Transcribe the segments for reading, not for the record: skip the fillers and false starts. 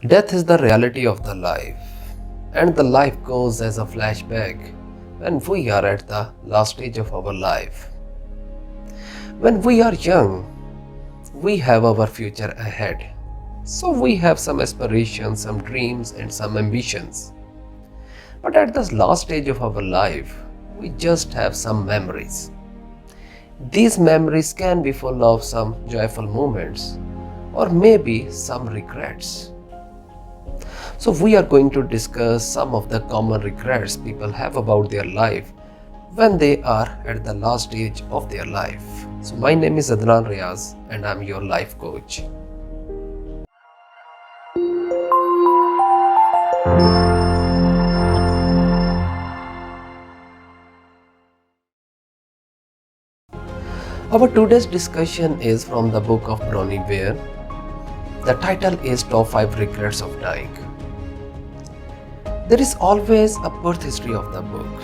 Death is the reality of the life, and the life goes as a flashback when we are at the last stage of our life. When we are young, we have our future ahead. So we have some aspirations, some dreams, and some ambitions. But at the last stage of our life, we just have some memories. These memories can be full of some joyful moments or maybe some regrets. So we are going to discuss some of the common regrets people have about their life when they are at the last stage of their life. So my name is Adnan Riaz and I'm your life coach. Our today's discussion is from the book of Bronnie Ware. The title is Top 5 Regrets of Dying. There is always a birth history of the book.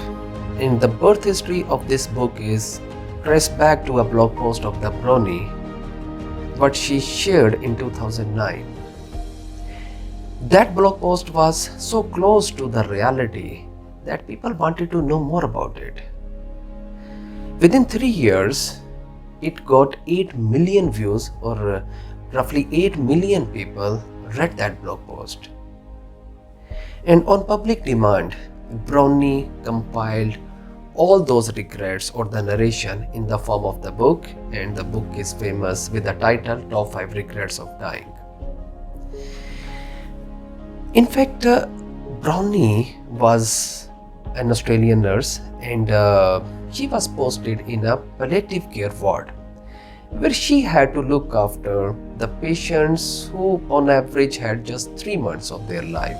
And the birth history of this book is traced back to a blog post of the Bronnie, what she shared in 2009. That blog post was so close to the reality that people wanted to know more about it. Within 3 years, it got 8 million views, or roughly 8 million people read that blog post. And on public demand, Bronnie compiled all those regrets or the narration in the form of the book, and the book is famous with the title Top 5 Regrets of Dying. In fact, Bronnie was an Australian nurse, and she was posted in a palliative care ward where she had to look after the patients who on average had just 3 months of their life.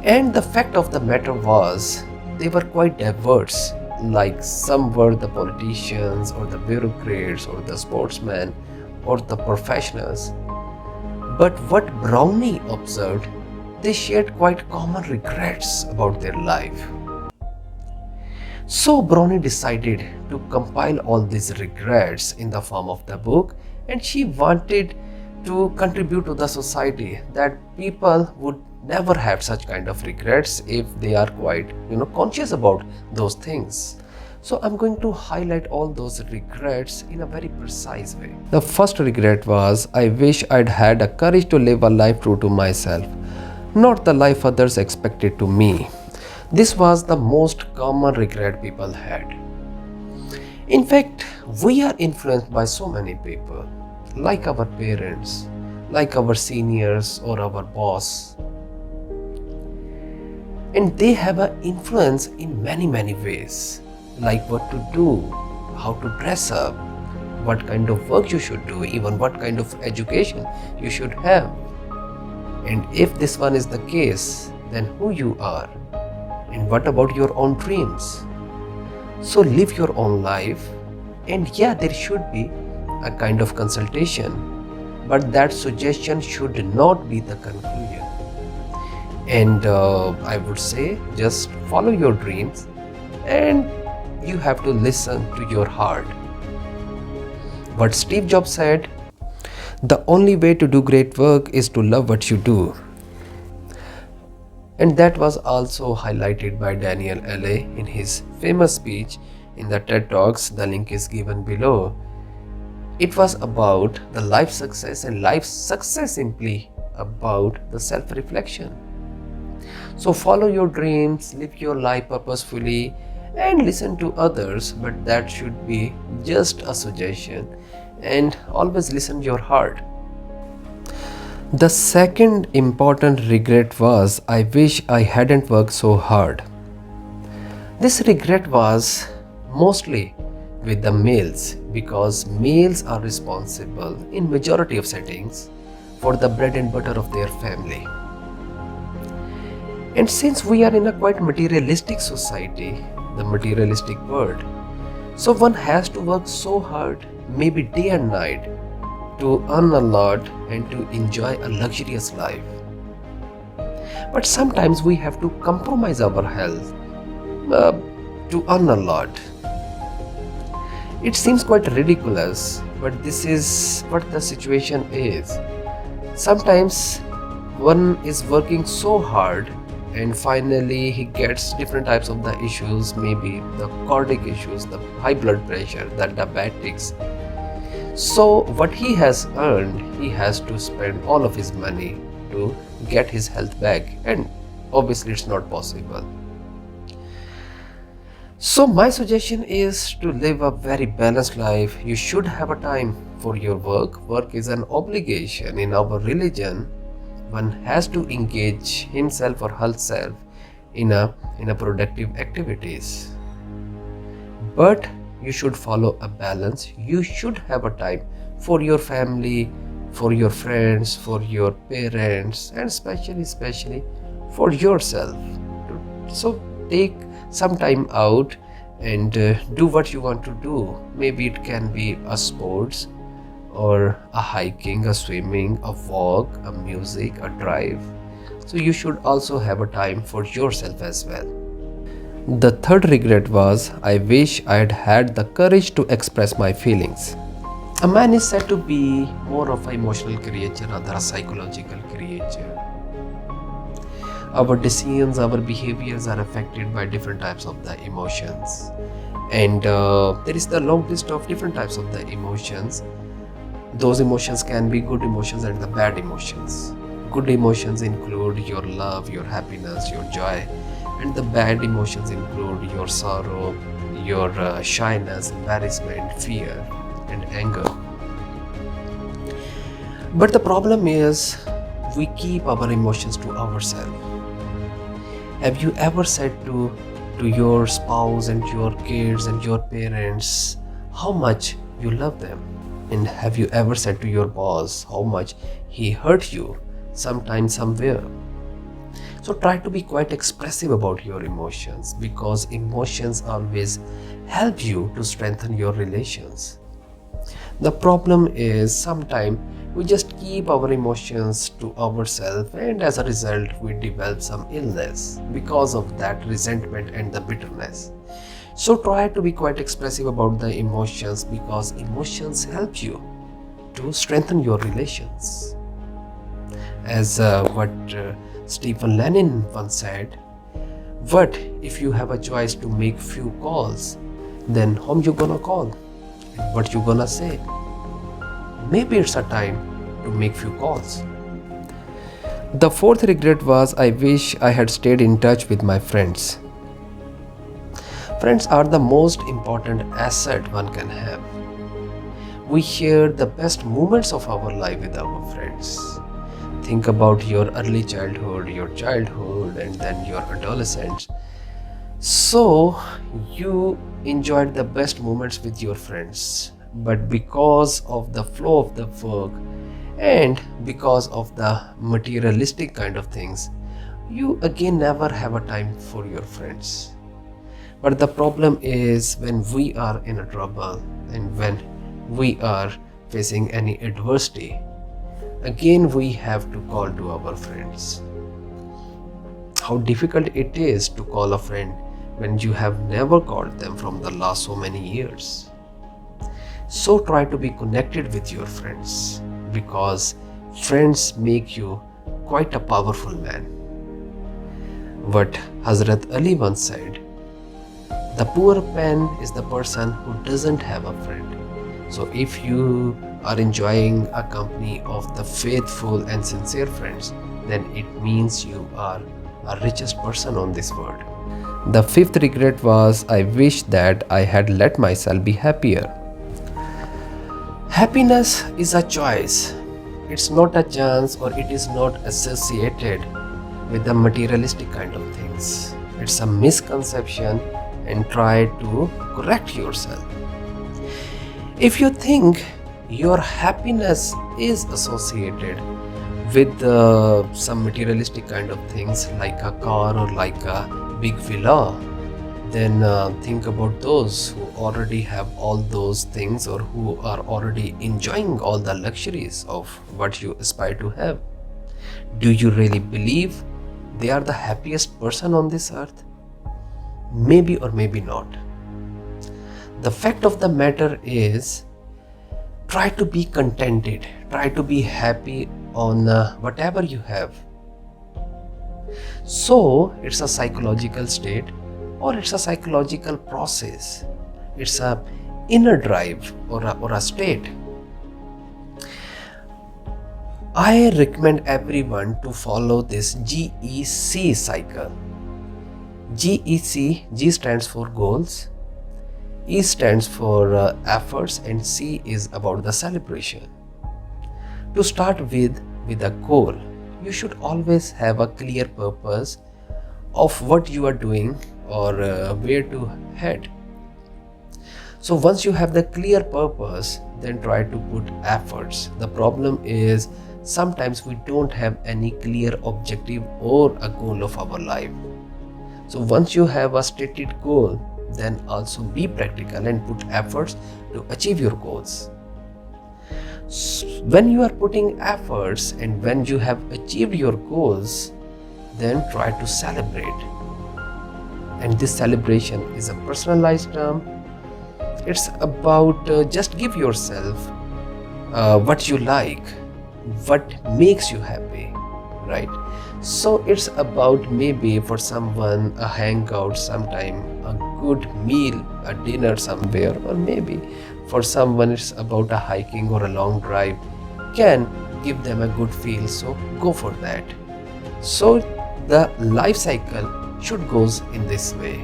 And the fact of the matter was, they were quite diverse, like some were the politicians or the bureaucrats or the sportsmen or the professionals. But what Bronnie observed, they shared quite common regrets about their life. So Bronnie decided to compile all these regrets in the form of the book, and she wanted to contribute to the society that people would never have such kind of regrets if they are quite conscious about those things. So I'm going to highlight all those regrets in a very precise way. The first regret was, I wish I'd had a courage to live a life true to myself, not the life others expected to me. This was the most common regret people had. In fact, we are influenced by so many people, like our parents, like our seniors or our boss. And they have an influence in many ways, like what to do, how to dress up, what kind of work you should do, even what kind of education you should have. And if this one is the case, then who you are, and what about your own dreams? So live your own life, and yeah, there should be a kind of consultation, but that suggestion should not be the conclusion. And I would say just follow your dreams, and you have to listen to your heart. What Steve Jobs said, the only way to do great work is to love what you do. And that was also highlighted by Daniel LA in his famous speech in the TED Talks. The link is given below. It was about the life success, and life success simply about the self-reflection. So follow your dreams, live your life purposefully, and listen to others, but that should be just a suggestion, and always listen to your heart. The second important regret was, I wish I hadn't worked so hard. This regret was mostly with the males, because males are responsible in majority of settings for the bread and butter of their family. And since we are in a quite materialistic society, the materialistic world, so one has to work so hard, maybe day and night, to earn a lot and to enjoy a luxurious life. But sometimes we have to compromise our health to earn a lot. It seems quite ridiculous, but this is what the situation is. Sometimes one is working so hard and finally he gets different types of the issues, maybe the cardiac issues, the high blood pressure, the diabetics. So what he has earned, he has to spend all of his money to get his health back, and obviously it's not possible. So my suggestion is to live a very balanced life. You should have a time for your work. Work is an obligation in our religion. One has to engage himself or herself in a productive activities. But you should follow a balance. You should have a time for your family, for your friends, for your parents, and especially for yourself. So take some time out and do what you want to do. Maybe it can be a sports or a hiking, a swimming, a walk, a music, a drive. So you should also have a time for yourself as well. The third regret was, I wish I had had the courage to express my feelings. A man is said to be more of an emotional creature rather a psychological creature. Our decisions, our behaviors are affected by different types of the emotions. And there is the long list of different types of the emotions. Those emotions can be good emotions and the bad emotions. Good emotions include your love, your happiness, your joy. And the bad emotions include your sorrow, your shyness, embarrassment, fear, and anger. But the problem is, we keep our emotions to ourselves. Have you ever said to your spouse and your kids and your parents how much you love them? And have you ever said to your boss how much he hurt you sometime, somewhere? So try to be quite expressive about your emotions, because emotions always help you to strengthen your relations. The problem is sometimes we just keep our emotions to ourselves, and as a result we develop some illness because of that resentment and the bitterness. So try to be quite expressive about the emotions, because emotions help you to strengthen your relations. As what Stephen Lenin once said, what if you have a choice to make few calls? Then whom you gonna call? And what you gonna say? Maybe it's a time to make few calls. The fourth regret was, I wish I had stayed in touch with my friends. Friends are the most important asset one can have. We share the best moments of our life with our friends. Think about your early childhood, and then your adolescence. So you enjoyed the best moments with your friends, but because of the flow of the work and because of the materialistic kind of things, you again never have a time for your friends. But the problem is, when we are in a trouble and when we are facing any adversity, again we have to call to our friends. How difficult it is to call a friend when you have never called them from the last so many years. So try to be connected with your friends, because friends make you quite a powerful man. What Hazrat Ali once said, the poor man is the person who doesn't have a friend. So if you are enjoying a company of the faithful and sincere friends, then it means you are a richest person on this world. The fifth regret was, I wish that I had let myself be happier. Happiness is a choice. It's not a chance, or it is not associated with the materialistic kind of things. It's a misconception, and try to correct yourself. If you think your happiness is associated with some materialistic kind of things like a car or like a big villa, then think about those who already have all those things, or who are already enjoying all the luxuries of what you aspire to have. Do you really believe they are the happiest person on this earth? Maybe or maybe not. The fact of the matter is, try to be contented, try to be happy on whatever you have. So it's a psychological state, or it's a psychological process. It's a inner drive, or a state. I recommend everyone to follow this GEC cycle. GEC, G stands for goals, E stands for efforts, and C is about the celebration. To start with a goal, you should always have a clear purpose of what you are doing, or where to head. So once you have the clear purpose, then try to put efforts. The problem is sometimes we don't have any clear objective or a goal of our life. So once you have a stated goal, then also be practical and put efforts to achieve your goals. When you are putting efforts and when you have achieved your goals, then try to celebrate. And this celebration is a personalized term. It's about just give yourself what you like, what makes you happy, right? So it's about maybe for someone a hangout sometime, a good meal, a dinner somewhere, or maybe for someone it's about a hiking or a long drive. Can give them a good feel, so go for that. So the life cycle should goes in this way.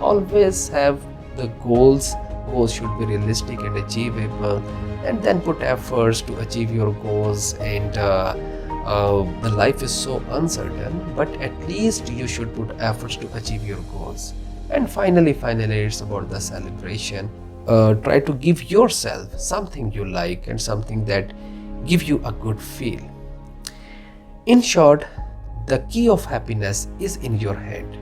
Always have the goals. Goals should be realistic and achievable, and then put efforts to achieve your goals. And the life is so uncertain, but at least you should put efforts to achieve your goals. And finally it's about the celebration. Try to give yourself something you like and something that give you a good feel. In short, the key of happiness is in your hand.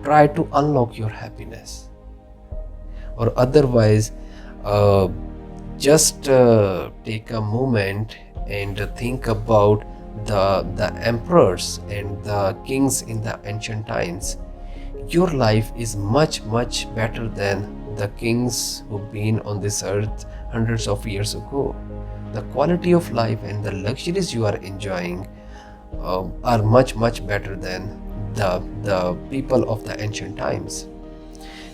Try to unlock your happiness, or otherwise just take a moment and think about the emperors and the kings in the ancient times. Your life is much better than the kings who've been on this earth hundreds of years ago. The quality of life and the luxuries you are enjoying are much better than the people of the ancient times.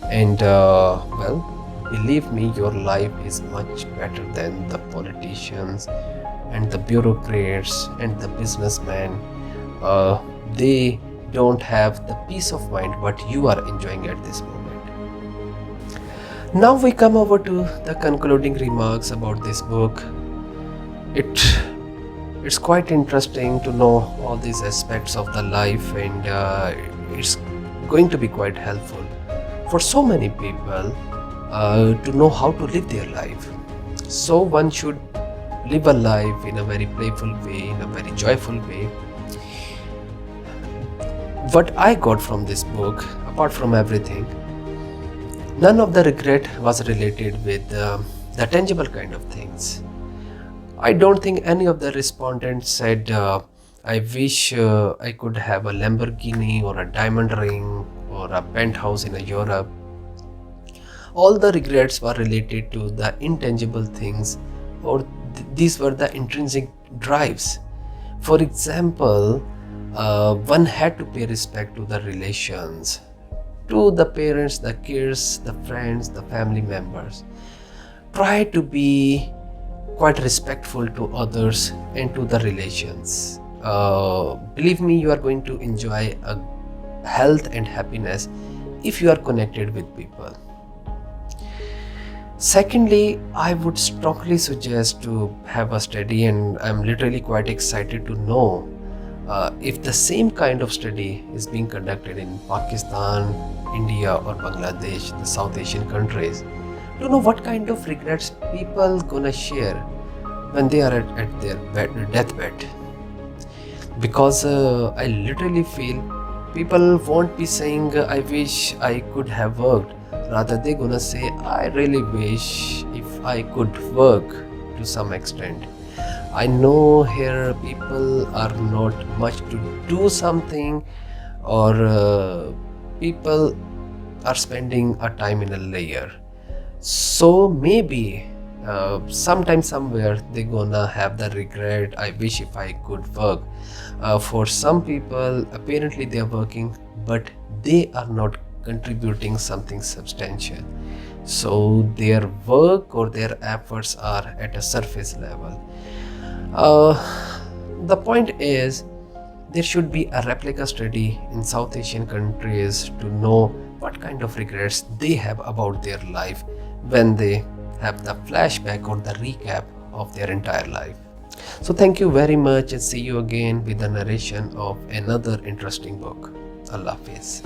And believe me, your life is much better than the politicians and the bureaucrats and the businessmen. They don't have the peace of mind what you are enjoying at this moment. Now we come over to the concluding remarks about this book. It's quite interesting to know all these aspects of the life, and it's going to be quite helpful for so many people to know how to live their life. So one should live a life in a very playful way, in a very joyful way. What I got from this book, apart from everything, none of the regret was related with the tangible kind of things. I don't think any of the respondents said, I wish I could have a Lamborghini or a diamond ring or a penthouse in Europe. All the regrets were related to the intangible things, or these were the intrinsic drives. For example, one had to pay respect to the relations, to the parents, the kids, the friends, the family members. Try to be quite respectful to others and to the relations. Believe me, you are going to enjoy a health and happiness if you are connected with people. Secondly, I would strongly suggest to have a study, and I'm literally quite excited to know if the same kind of study is being conducted in Pakistan, India or Bangladesh, the South Asian countries, to know what kind of regrets people gonna share when they are at their deathbed. Because I literally feel people won't be saying, I wish I could have worked. Rather, they're gonna say, I really wish if I could work to some extent. I know here people are not much to do something, or people are spending a time in a layer. So maybe sometime somewhere they gonna have the regret, I wish if I could work. For some people apparently they are working, but they are not contributing something substantial, so their work or their efforts are at a surface level. The point is, there should be a replica study in South Asian countries to know what kind of regrets they have about their life when they have the flashback or the recap of their entire life. So, thank you very much and see you again with the narration of another interesting book. Allah Hafiz.